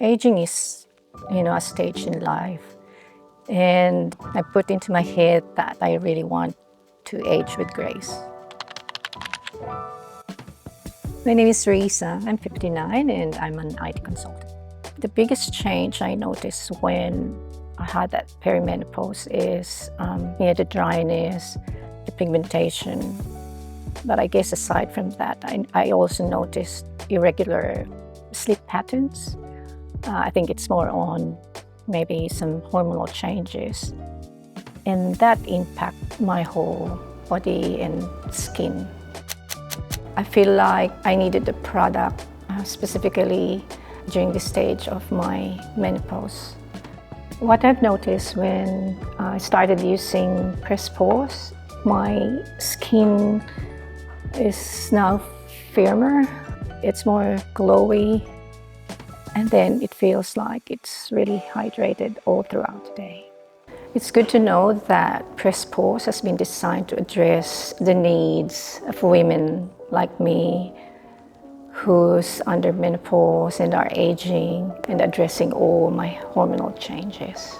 Aging is, a stage in life. And I put into my head that I really want to age with grace. My name is Riza. I'm 59 and I'm an IT consultant. The biggest change I noticed when I had that perimenopause is the dryness, the pigmentation. But I guess aside from that, I also noticed irregular sleep patterns. I think it's more on maybe some hormonal changes. And that impact my whole body and skin. I feel like I needed the product specifically during this stage of my menopause. What I've noticed when I started using PressPause, my skin is now firmer, it's more glowy, and then it feels like it's really hydrated all throughout the day. It's good to know that PressPause has been designed to address the needs of women like me who's under menopause and are aging and addressing all my hormonal changes.